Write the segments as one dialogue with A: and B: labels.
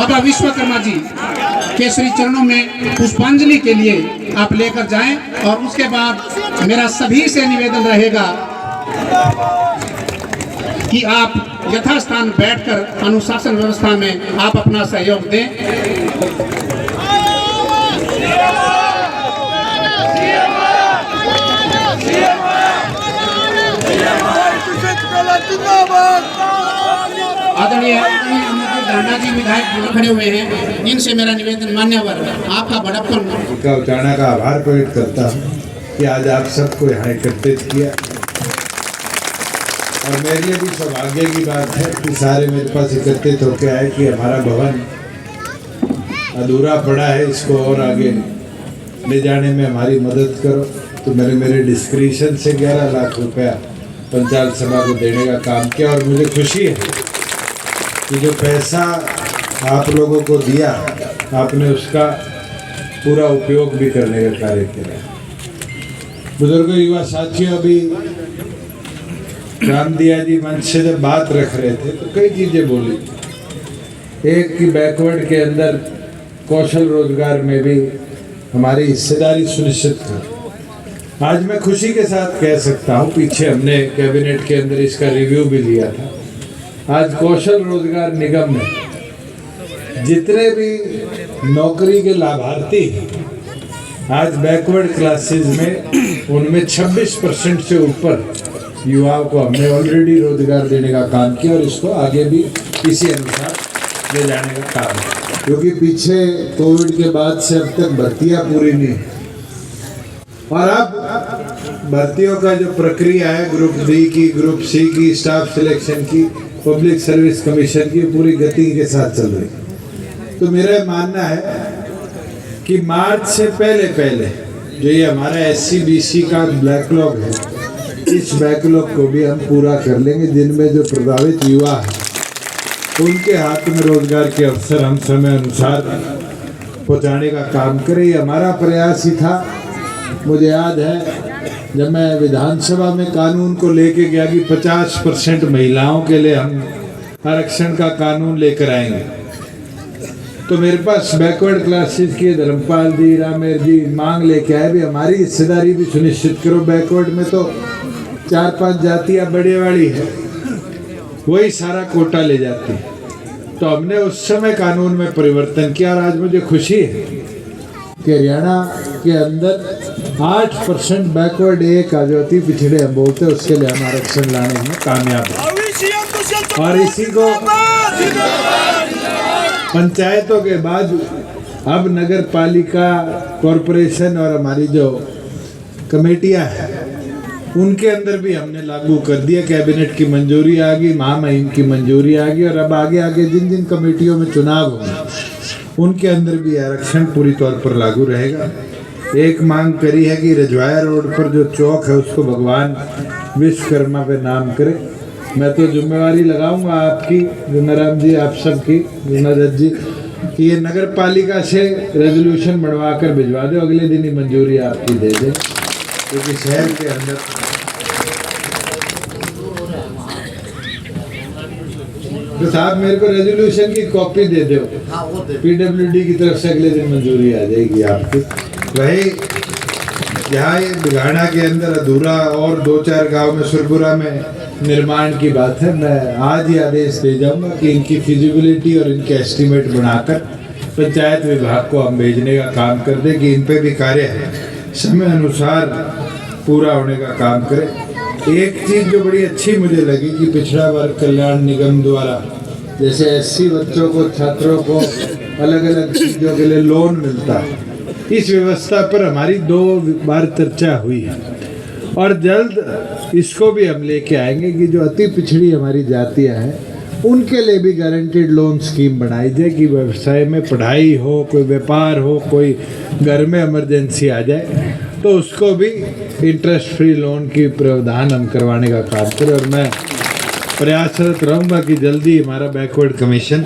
A: बाबा विश्वकर्मा जी के श्री चरणों में पुष्पांजलि के लिए आप लेकर जाएं। और उसके बाद मेरा सभी से निवेदन रहेगा कि आप यथास्थान बैठकर अनुशासन व्यवस्था में आप अपना सहयोग दें। आदरणीय डांडा जी विधायक खड़े हुए हैं, इनसे मेरा निवेदन, मान्यवर आपका बड़प्पन
B: का उचाना का आभार प्रकट करता हूँ कि आज आप सबको यहाँ एकत्रित किया। और मेरे लिए भी सौभाग्य की बात है कि सारे मेरे पास एकत्रित होकर आए कि हमारा भवन अधूरा पड़ा है, इसको और आगे ले जाने में हमारी मदद करो। तो मेरे डिस्क्रिप्शन से 11 लाख रुपया पंचायत सभा को देने का काम किया। और मुझे खुशी है कि जो पैसा आप लोगों को दिया आपने उसका पूरा उपयोग भी करने का कार्य किया। बुजुर्गों, युवा साथियों, अभी रामदिया जी मंच से जब बात रख रहे थे तो कई चीज़ें बोली। एक कि बैकवर्ड के अंदर कौशल रोजगार में भी हमारी हिस्सेदारी सुनिश्चित कर। आज मैं खुशी के साथ कह सकता हूँ, पीछे हमने कैबिनेट के अंदर इसका रिव्यू भी लिया था। आज कौशल रोजगार निगम में जितने भी नौकरी के लाभार्थी हैं, आज बैकवर्ड क्लासेस में उनमें 26% से ऊपर युवाओं को हमने ऑलरेडी रोजगार देने का काम किया। और इसको आगे भी इसी अनुसार ले जाने का काम है, क्योंकि पीछे कोविड के बाद से अब तक भर्तियाँ पूरी नहीं है। और अब भर्तियों का जो प्रक्रिया है, ग्रुप डी की, ग्रुप सी की, स्टाफ सिलेक्शन की, पब्लिक सर्विस कमीशन की, पूरी गति के साथ चल रही। तो मेरा मानना है कि मार्च से पहले जो ये हमारा SC/BC का बैकलॉग है, इस बैकलॉग को भी हम पूरा कर लेंगे। जिनमें जो प्रभावित युवा है उनके हाथ में रोजगार के अवसर हम समय अनुसार पहुंचाने का काम करें। ये हमारा प्रयास ही था। मुझे याद है जब मैं विधानसभा में कानून को लेके गया कि 50% महिलाओं के लिए हम आरक्षण का कानून लेकर आएंगे, तो मेरे पास बैकवर्ड क्लासेस की धर्मपाल जी, रामेर जी मांग लेके आए भी हमारी हिस्सेदारी भी सुनिश्चित करो। बैकवर्ड में तो 4-5 जातियाँ बड़े वाली है, वही सारा कोटा ले जाती है। तो हमने उस समय कानून में परिवर्तन किया। और आज मुझे खुशी है कि हरियाणा के अंदर 8% बैकवर्ड एक आदिवासी पिछड़े हम बोलते हैं, उसके लिए हम आरक्षण लाने में कामयाब हैं। और इसी को पंचायतों के बाद अब नगर पालिका, कॉरपोरेशन और हमारी जो कमेटियां हैं उनके अंदर भी हमने लागू कर दिया। कैबिनेट की मंजूरी आ गई, महामहिम की मंजूरी आ गई। और अब आगे जिन जिन कमेटियों में चुनाव होंगे उनके अंदर भी आरक्षण पूरी तौर पर लागू रहेगा। एक मांग करी है कि रजवाया रोड पर जो चौक है उसको भगवान विश्वकर्मा पे नाम करे। मैं तो जिम्मेवारी लगाऊंगा आपकी, विमराम जी, आप सबकी, विमरत जी, कि ये नगर पालिका से रेजोल्यूशन बनवा कर भिजवा दो, अगले दिन ही मंजूरी आपकी दे दें। क्योंकि शहर के अंदर तो साहब मेरे को रेजोल्यूशन की कॉपी दे दो, PWD की तरफ से अगले दिन मंजूरी आ जाएगी आपकी। वही यहाँ ये बिघाड़ा के अंदर अधूरा और 2-4 गांव में, सुरपुरा में निर्माण की बात है। मैं आज ही आदेश दे जाऊंगा कि इनकी फिजिबिलिटी और इनके एस्टीमेट बनाकर पंचायत विभाग को हम भेजने का काम कर दें कि इन पे भी कार्य समय अनुसार पूरा होने का काम करें। एक चीज़ जो बड़ी अच्छी मुझे लगी कि पिछड़ा वर्ग कल्याण निगम द्वारा जैसे SC बच्चों को, छात्रों को अलग अलग चीज़ों के लिए लोन मिलता है, इस व्यवस्था पर हमारी 2 बार चर्चा हुई है। और जल्द इसको भी हम लेके आएंगे कि जो अति पिछड़ी हमारी जातियाँ हैं उनके लिए भी गारंटीड लोन स्कीम बनाई जाए कि व्यवसाय में, पढ़ाई हो, कोई व्यापार हो, कोई घर में इमरजेंसी आ जाए तो उसको भी इंटरेस्ट फ्री लोन की प्रावधान हम करवाने का काम करें। और मैं प्रयासरत रहूँगा कि जल्दी हमारा बैकवर्ड कमीशन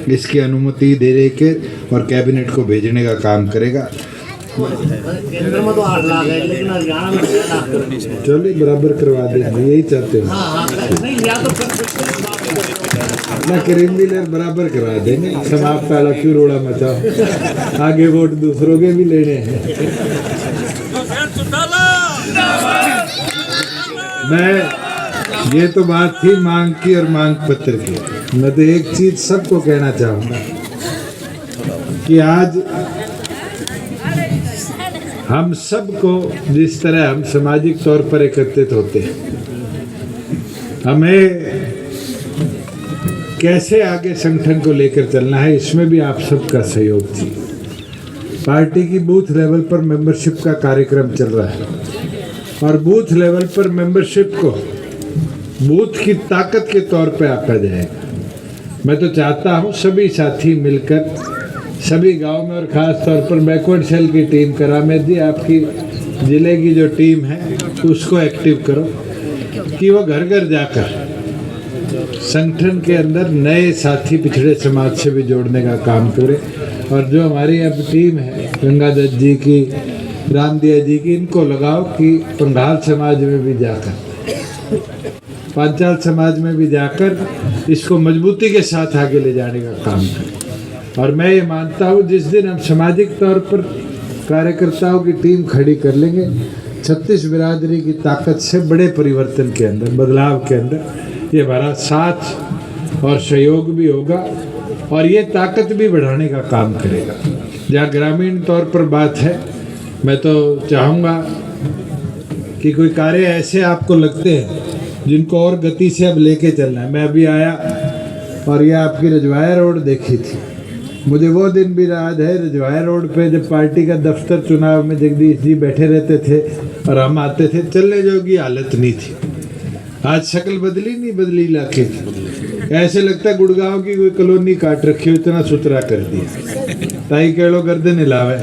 B: इसकी अनुमति दे के और कैबिनेट को भेजने का काम करेगा।
C: केंद्र में तो 8 लाख है, लेकिन हरियाणा में 6 लाख करोड़।
B: चलिए बराबर करवा देंगे, यही चाहते हो
C: हाँ, नहीं या तो
B: ना, करेंगे बराबर करवा देंगे। समाप्त वाला क्यों रोड़ा मचाओ, आगे वोट दूसरों के भी लेने हैं। मैं, ये तो बात थी मांग की और मांग पत्र की। मैं तो एक चीज सबको कहना चाहूंगा कि आज हम सबको जिस तरह हम सामाजिक तौर पर एकत्रित होते हैं, हमें कैसे आगे संगठन को लेकर चलना है, इसमें भी आप सबका सहयोग चाहिए। पार्टी की बूथ लेवल पर मेंबरशिप का कार्यक्रम चल रहा है और बूथ लेवल पर मेंबरशिप को बूथ की ताकत के तौर पे आंका जाएगा। मैं तो चाहता हूं सभी साथी मिलकर सभी गांव में और ख़ास तौर पर बैकवर्ड सेल की टीम, करामेद जी आपकी ज़िले की जो टीम है उसको एक्टिव करो कि वो घर घर जाकर संगठन के अंदर नए साथी पिछड़े समाज से भी जोड़ने का काम करे। और जो हमारी अब टीम है गंगादत्त जी की, रामदिया जी की, इनको लगाओ कि पंघाल समाज में भी जाकर, पांचाल समाज में भी जाकर इसको मजबूती के साथ आगे ले जाने का काम करें। और मैं ये मानता हूँ जिस दिन हम सामाजिक तौर पर कार्यकर्ताओं की टीम खड़ी कर लेंगे, 36 बिरादरी की ताकत से बड़े परिवर्तन के अंदर, बदलाव के अंदर ये हमारा साथ और सहयोग भी होगा और ये ताकत भी बढ़ाने का काम करेगा। जहाँ ग्रामीण तौर पर बात है, मैं तो चाहूँगा कि कोई कार्य ऐसे आपको लगते हैं जिनको और गति से अब लेके चलना है। मैं अभी आया और ये आपकी रजवाया रोड देखी थी, मुझे वो दिन भी याद है रजवाया रोड पे जब पार्टी का दफ्तर चुनाव में जगदीश जी बैठे रहते थे और हम आते थे, चलने जोगी हालत नहीं थी। आज शक्ल बदली नहीं बदली इलाके की, ऐसे लगता है गुड़गांव की कोई कॉलोनी काट रखी हो, इतना सुथरा कर दिया। ताई केड़ो गर्दन हिलावे,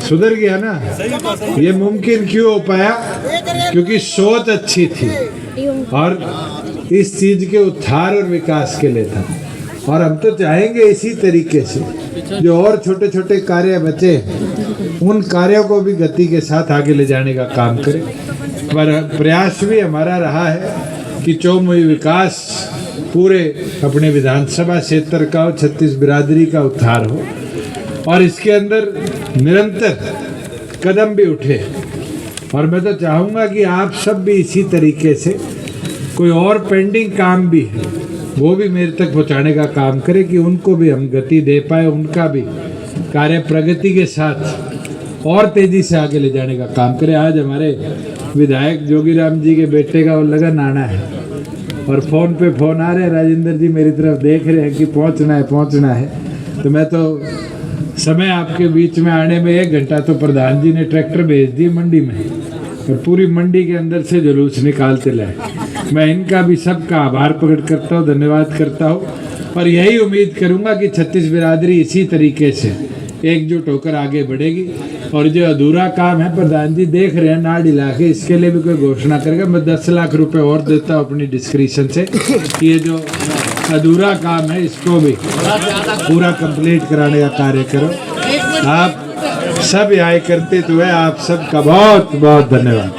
B: सुधर गया ना। ये मुमकिन क्यों हो पाया? क्योंकि सोच अच्छी थी और इस चीज के उद्धार और विकास के लिए था। और हम तो चाहेंगे इसी तरीके से जो और छोटे छोटे कार्य बचे उन कार्यों को भी गति के साथ आगे ले जाने का काम करें। पर प्रयास भी हमारा रहा है कि चौमुखी विकास पूरे अपने विधानसभा क्षेत्र का हो, 36 बिरादरी का उद्धार हो और इसके अंदर निरंतर कदम भी उठे। और मैं तो चाहूँगा कि आप सब भी इसी तरीके से कोई और पेंडिंग काम भी है वो भी मेरे तक पहुँचाने का काम करें कि उनको भी हम गति दे पाए, उनका भी कार्य प्रगति के साथ और तेज़ी से आगे ले जाने का काम करें। आज हमारे विधायक जोगीराम जी के बेटे का वो लगन आना है और फ़ोन पे फ़ोन आ रहे हैं, राजेंद्र जी मेरी तरफ देख रहे हैं कि पहुंचना है। तो मैं तो समय आपके बीच में आने में 1 घंटा तो प्रधान जी ने ट्रैक्टर भेज दिए मंडी में और पूरी मंडी के अंदर से जुलूस निकालते लाए। मैं इनका भी सबका आभार प्रकट करता हूँ, धन्यवाद करता हूँ और यही उम्मीद करूँगा कि 36 बिरादरी इसी तरीके से एकजुट होकर आगे बढ़ेगी। और जो अधूरा काम है प्रधान जी देख रहे हैं नाड़ हिला के, इसके लिए भी कोई घोषणा करेगा। मैं 10 लाख रुपए और देता हूँ अपनी डिस्क्रिप्शन से कि ये जो अधूरा काम है इसको भी पूरा कंप्लीट कराने का कार्य करो। आप सब आए करते हुए आप सबका बहुत बहुत धन्यवाद।